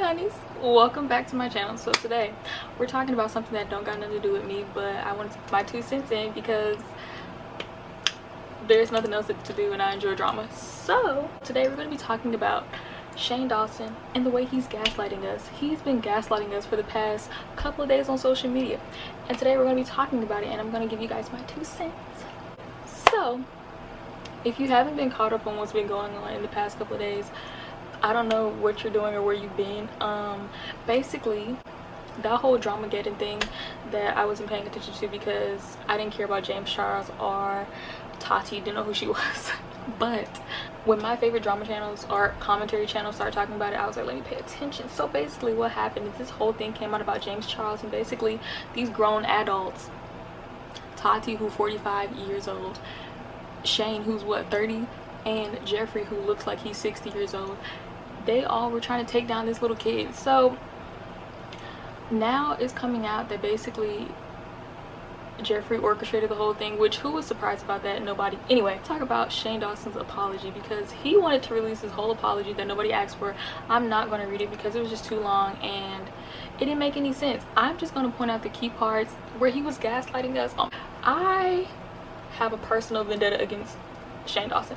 honeys, welcome back to my channel. So today we're talking about something that don't got nothing to do with me, but I wanted to put my 2 cents in because there's nothing else to do and I enjoy drama. So today we're going to be talking about Shane Dawson and the way he's gaslighting us. He's been gaslighting us for the past couple of days on social media, and today we're going to be talking about it, and I'm going to give you guys my 2 cents. So if you haven't been caught up on what's been going on in the past couple of days, I don't know what you're doing or where you've been. Basically that whole drama-getting thing that I wasn't paying attention to because I didn't care about James Charles or Tati, didn't know who she was. But when my favorite drama channels or commentary channels started talking about it, I was like, let me pay attention. So basically what happened is this whole thing came out about James Charles, and basically these grown adults, Tati, who's 45 years old, Shane, who's what, 30, and Jeffrey, who looks like he's 60 years old, they all were trying to take down this little kid. So now it's coming out that basically Jeffrey orchestrated the whole thing, which who was surprised about that? Nobody. Anyway, talk about Shane Dawson's apology, because he wanted to release his whole apology that nobody asked for. I'm not going to read it because it was just too long and it didn't make any sense. I'm just going to point out the key parts where he was gaslighting us. I have a personal vendetta against Shane Dawson.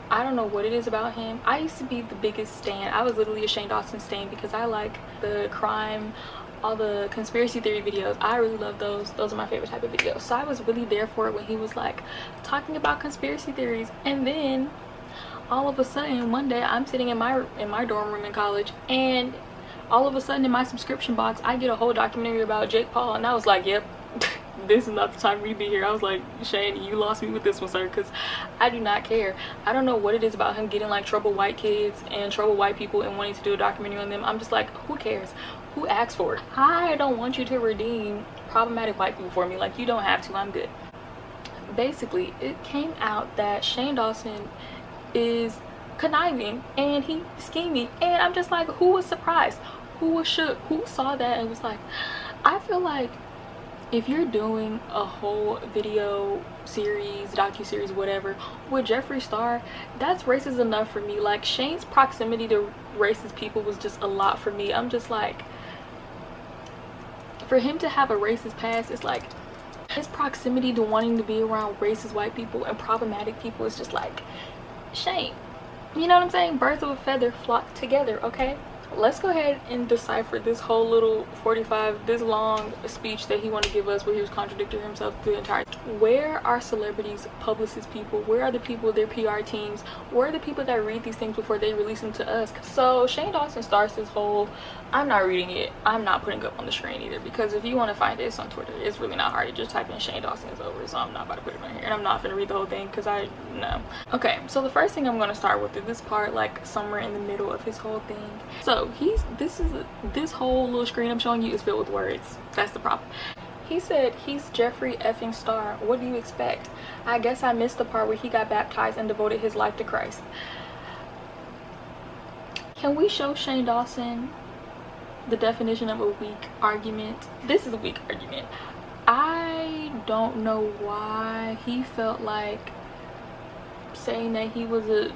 I don't know what it is about him. I used to be the biggest stan. I was literally a Shane Dawson stan because I like the crime, all the conspiracy theory videos. I really love those. Those are my favorite type of videos. So I was really there for it when he was like talking about conspiracy theories. And then all of a sudden one day I'm sitting in my dorm room in college, and all of a sudden in my subscription box I get a whole documentary about Jake Paul, and I was like, yep, this is not the time for you to be here. I was like, Shane, you lost me with this one, sir, because I do not care. I don't know what it is about him getting like troubled white kids and troubled white people and wanting to do a documentary on them. I'm just like, who cares? Who asked for it? I don't want you to redeem problematic white people for me. Like, you don't have to. I'm good. Basically, it came out that Shane Dawson is conniving and he's scheming, and I'm just like, who was surprised? Who was shook? Who saw that and was like, I feel like if you're doing a whole video series, docu-series, whatever, with Jeffree Star, that's racist enough for me. Like, Shane's proximity to racist people was just a lot for me. I'm just like, for him to have a racist past, it's like his proximity to wanting to be around racist white people and problematic people is just like, Shane, you know what I'm saying? Birds of a feather flock together, okay? Let's go ahead and decipher this whole little 45 this long speech that he wanted to give us, where he was contradicting himself through the entire thing. Where are celebrities, publicist people? Where are the people, their PR teams? Where are the people that read these things before they release them to us? So Shane Dawson starts this whole, I'm not reading it, I'm not putting it up on the screen either, because if you want to find this on Twitter, it's really not hard. You just type in Shane Dawson is over. So I'm not about to put it on here, and I'm not going to read the whole thing because no. Okay, so the first thing I'm going to start with is this part, like somewhere in the middle of his whole thing. So this whole little screen I'm showing you is filled with words. That's the problem. He said he's Jeffree effing Star. What do you expect? I guess I missed the part where he got baptized and devoted his life to Christ. Can we show Shane Dawson the definition of a weak argument? This is a weak argument. I don't know why he felt like saying that he was a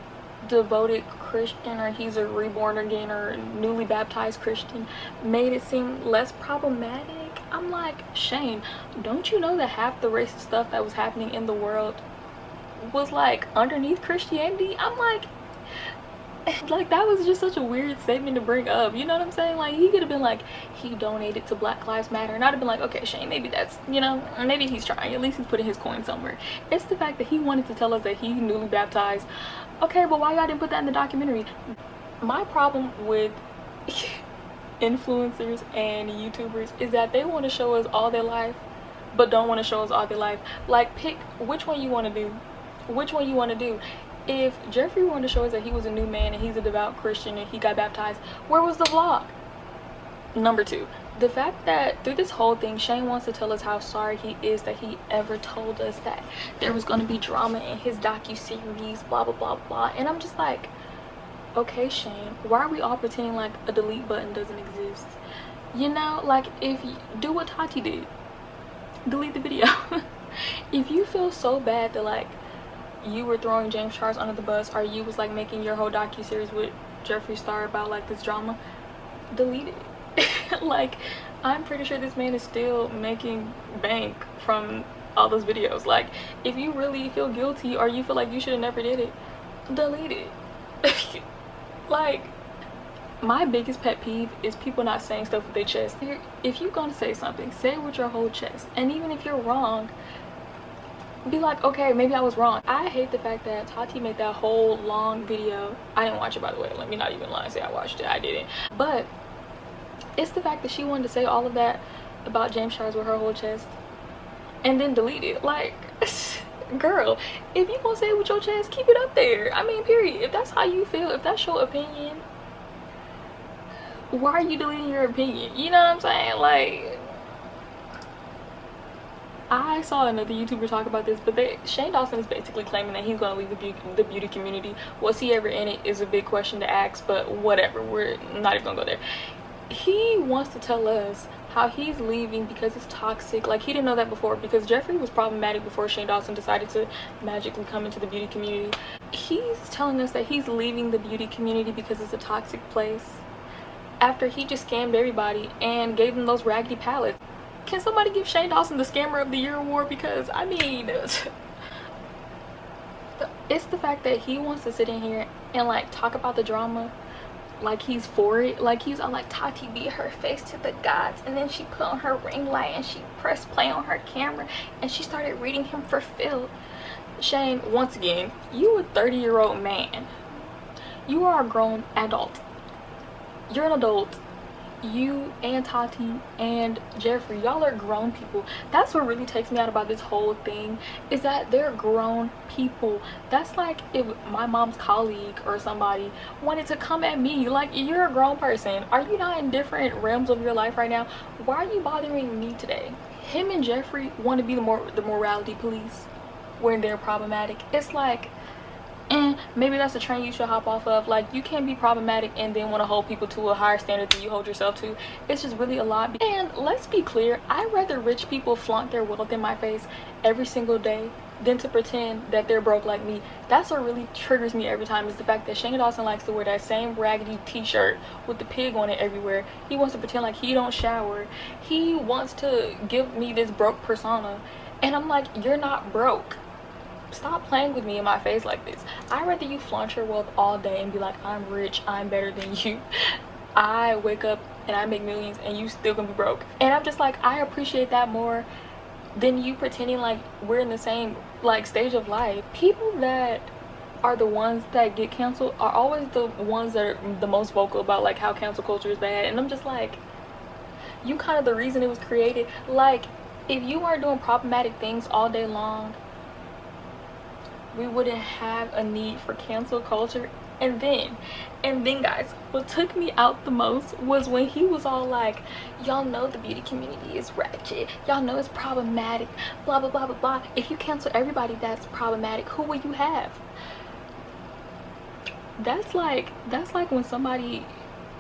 devoted Christian, or he's a reborn again or newly baptized Christian, made it seem less problematic. I'm like, Shane, don't you know that half the racist stuff that was happening in the world was like underneath Christianity? I'm like that was just such a weird statement to bring up. You know what I'm saying? Like, he could have been like, he donated to Black Lives Matter, and I'd have been like, okay, Shane, maybe that's, you know, maybe he's trying. At least he's putting his coin somewhere. It's the fact that he wanted to tell us that he newly baptized. Okay, but why y'all didn't put that in the documentary? My problem with influencers and YouTubers is that they want to show us all their life but don't want to show us all their life. Like, pick which one you want to do. Which one you want to do. If Jeffrey wanted to show us that he was a new man and he's a devout Christian and he got baptized, where was the vlog? Number 2, the fact that through this whole thing, Shane wants to tell us how sorry he is that he ever told us that there was going to be drama in his docu-series, blah blah blah blah. And I'm just like, okay, Shane, why are we all pretending like a delete button doesn't exist? You know, like, if you do what Tati did, delete the video. If you feel so bad that like you were throwing James Charles under the bus, or you was like making your whole docu-series with Jeffree Star about like this drama, delete it. Like, I'm pretty sure this man is still making bank from all those videos. Like, if you really feel guilty or you feel like you should have never did it, delete it. Like, my biggest pet peeve is people not saying stuff with their chest. If you're gonna say something, say it with your whole chest. And even if you're wrong, be like, okay, maybe I was wrong. I hate the fact that Tati made that whole long video. I didn't watch it, by the way. Let me not even lie and say I watched it. I didn't. But it's the fact that she wanted to say all of that about James Charles with her whole chest and then delete it. Like, girl, if you gonna say it with your chest, keep it up there. I mean, period. If that's how you feel, if that's your opinion, why are you deleting your opinion? You know what I'm saying? Like, I saw another YouTuber talk about this, but Shane Dawson is basically claiming that he's going to leave the beauty community. Was he ever in it is a big question to ask, but whatever. We're not even going to go there. He wants to tell us how he's leaving because it's toxic. Like, he didn't know that before, because Jeffree was problematic before Shane Dawson decided to magically come into the beauty community. He's telling us that he's leaving the beauty community because it's a toxic place after he just scammed everybody and gave them those raggedy palettes. Can somebody give Shane Dawson the Scammer of the Year award? Because, I mean, it's the fact that he wants to sit in here and, like, talk about the drama like he's for it. Like, he's all like, Tati beat her face to the gods, and then she put on her ring light and she pressed play on her camera and she started reading him for Phil. Shane, once again, you a 30-year-old man. You are a grown adult. You're an adult. You and Tati and Jeffree, y'all are grown people. That's what really takes me out about this whole thing, is that they're grown people. That's like if my mom's colleague or somebody wanted to come at me. Like, you're a grown person. Are you not in different realms of your life right now? Why are you bothering me today? Him and Jeffree want to be the morality police when they're problematic. It's like, maybe that's a train you should hop off of. Like, you can't be problematic and then want to hold people to a higher standard than you hold yourself to. It's just really a lot. And let's be clear, I'd rather rich people flaunt their wealth in my face every single day than to pretend that they're broke like me. That's what really triggers me every time, is the fact that Shane Dawson likes to wear that same raggedy t-shirt with the pig on it everywhere. He wants to pretend like he don't shower. He wants to give me this broke persona, and I'm like, you're not broke. Stop playing with me in my face like this. I'd rather you flaunt your wealth all day and be like, I'm rich, I'm better than you. I wake up and I make millions and you still gonna be broke. And I'm just like, I appreciate that more than you pretending like we're in the same, like, stage of life. People that are the ones that get canceled are always the ones that are the most vocal about, like, how cancel culture is bad. And I'm just like, you kind of the reason it was created. Like, if you are doing problematic things all day long, we wouldn't have a need for cancel culture. And then guys, what took me out the most was when he was all like, y'all know the beauty community is ratchet, y'all know it's problematic, blah blah blah blah blah. If you cancel everybody that's problematic, who will you have? That's like when somebody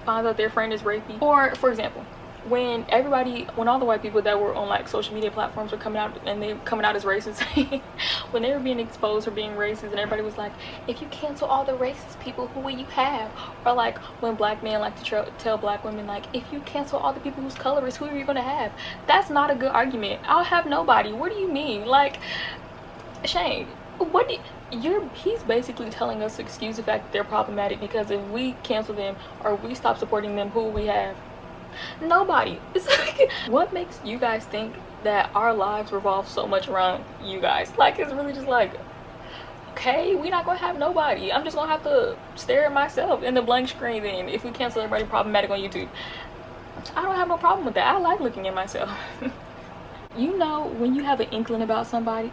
finds out their friend is rapey. Or, for example, when all the white people that were on, like, social media platforms were coming out, and they coming out as racist, when they were being exposed for being racist, and everybody was like, if you cancel all the racist people, who will you have? Or like when black men like to tell black women, like, if you cancel all the people whose color is, who are you gonna have? That's not a good argument. I'll have nobody. What do you mean? Like, Shane, he's basically telling us to excuse the fact that they're problematic, because if we cancel them or we stop supporting them, who will we have? Nobody. It's like, what makes you guys think that our lives revolve so much around you guys? Like, it's really just like, okay, we're not gonna have nobody. I'm just gonna have to stare at myself in the blank screen then if we cancel everybody problematic on YouTube. I don't have no problem with that. I like looking at myself. You know, when you have an inkling about somebody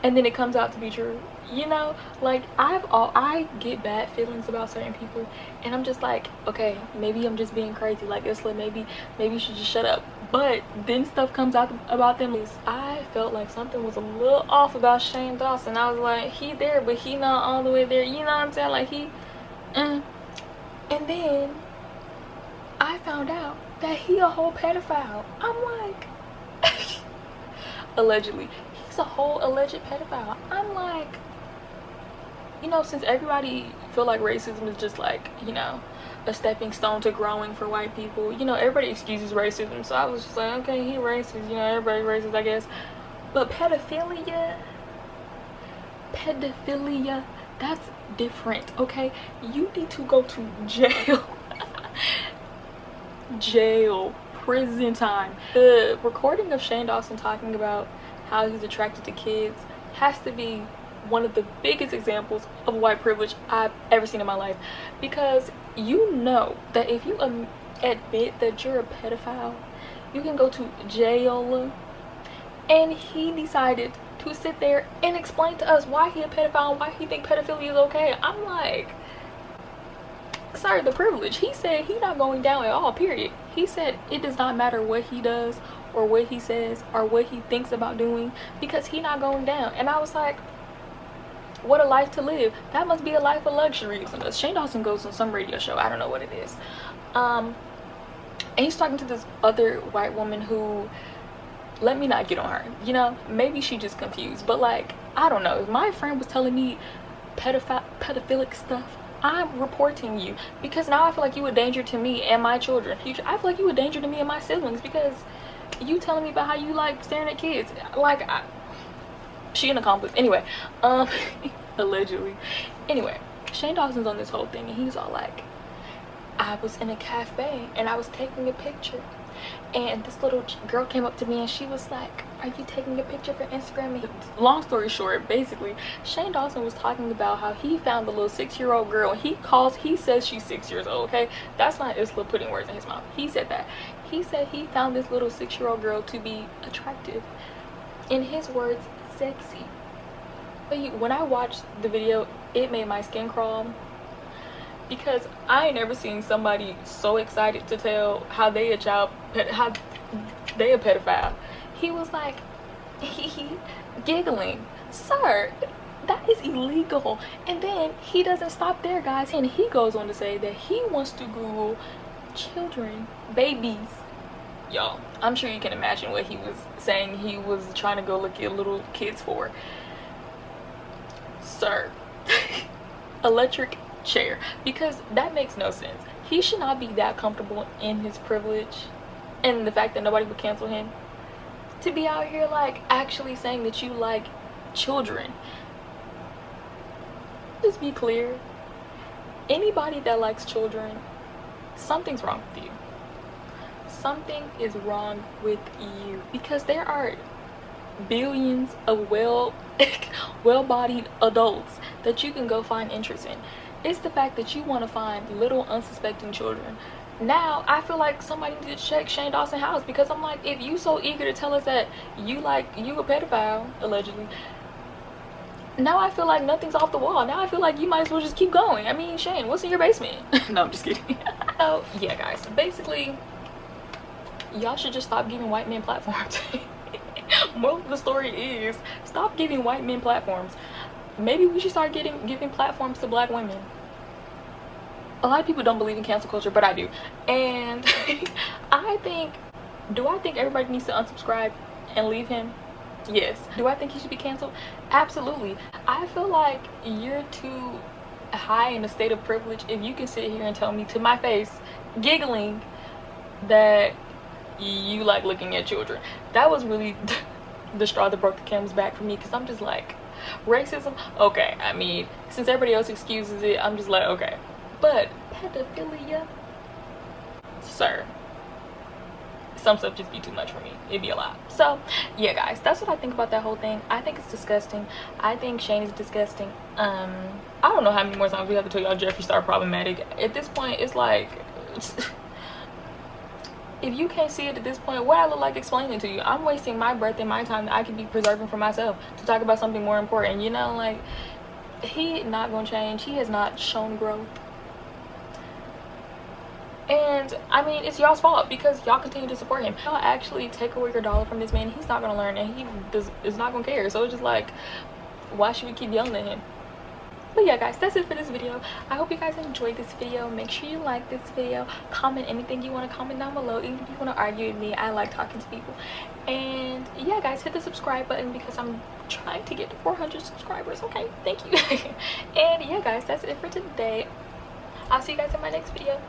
and then it comes out to be true, you know, like, I get bad feelings about certain people, and I'm just like, okay, maybe I'm just being crazy, like, Isla, maybe you should just shut up. But then stuff comes out about them. I felt like something was a little off about Shane Dawson. I was like, he there, but he not all the way there, you know what I'm saying? Like, and then I found out that he a whole pedophile. I'm like, allegedly, he's a whole alleged pedophile. I'm like, you know, since everybody feel like racism is just, like, you know, a stepping stone to growing for white people. You know, everybody excuses racism, so I was just like, okay, he racist, you know, everybody racist, I guess. But pedophilia, that's different, okay? You need to go to jail. Jail, prison time. The recording of Shane Dawson talking about how he's attracted to kids has to be one of the biggest examples of white privilege I've ever seen in my life, because you know that if you admit that you're a pedophile, you can go to jail. And he decided to sit there and explain to us why he a pedophile and why he think pedophilia is okay. I'm like, sorry, the privilege. He said he not going down at all, period. He said it does not matter what he does or what he says or what he thinks about doing, because he not going down. And I was like, what a life to live. That must be a life of luxury. Shane Dawson goes on some radio show, I don't know what it is, and he's talking to this other white woman who, let me not get on her, you know, maybe she just confused, but like, I don't know, if my friend was telling me pedophilic stuff, I'm reporting you, because now I feel like you a danger to me and my children. I feel like you a danger to me and my siblings, because you telling me about how you like staring at kids. Like, she an accomplice. Anyway, allegedly. Anyway, Shane Dawson's on this whole thing, and he's all like, I was in a cafe and I was taking a picture, and this little girl came up to me and she was like, are you taking a picture for Instagram? And long story short, basically Shane Dawson was talking about how he found the little 6-year-old girl. He says she's 6 years old, okay? That's not Isla putting words in his mouth. He said that. He said he found this little 6-year-old girl to be attractive. In his words, sexy. But when I watched the video, it made my skin crawl, because I ain't never seen somebody so excited to tell how they a pedophile. He was like, giggling, sir, that is illegal. And then he doesn't stop there, guys, and he goes on to say that he wants to Google children, babies. Y'all, I'm sure you can imagine what he was saying he was trying to go look at little kids for. Sir, electric chair, because that makes no sense. He should not be that comfortable in his privilege and the fact that nobody would cancel him to be out here like actually saying that you like children. Just be clear, anybody that likes children, something's wrong with you. Something is wrong with you, because there are billions of well-bodied adults that you can go find interest in. It's the fact that you want to find little unsuspecting children. Now I feel like somebody needs to check Shane Dawson's house, because I'm like, if you so eager to tell us that you a pedophile, allegedly, now I feel like nothing's off the wall. Now I feel like you might as well just keep going. I mean, Shane, what's in your basement? No, I'm just kidding. So yeah, guys, basically y'all should just stop giving white men platforms. Moral of the story is, stop giving white men platforms. Maybe we should start giving platforms to black women. A lot of people don't believe in cancel culture, but I do. And do I think everybody needs to unsubscribe and leave him? Yes. Do I think he should be canceled? Absolutely. I feel like you're too high in a state of privilege if you can sit here and tell me to my face, giggling, that you like looking at children. That was really the straw that broke the camel's back for me, because I'm just like, racism, okay, I mean, since everybody else excuses it, I'm just like, okay. But pedophilia, sir, some stuff just be too much for me. It'd be a lot. So yeah, guys, that's what I think about that whole thing. I think it's disgusting. I think Shane is disgusting. I don't know how many more times we have to tell y'all Jeffree Star problematic. At this point, it's like, if you can't see it at this point, what I look like explaining to you? I'm wasting my breath and my time that I could be preserving for myself to talk about something more important, you know? Like, he not gonna change. He has not shown growth. And I mean, it's y'all's fault, because y'all continue to support him. Y'all actually take away your dollar from this man, he's not gonna learn, and he is not gonna care. So it's just like, why should we keep yelling at him? But yeah, guys, that's it for this video. I hope you guys enjoyed this video. Make sure you like this video, comment anything you want to comment down below, even if you want to argue with me. I like talking to people. And yeah, guys, hit the subscribe button, because I'm trying to get to 400 subscribers. Okay, thank you. And yeah, guys, that's it for today. I'll see you guys in my next video.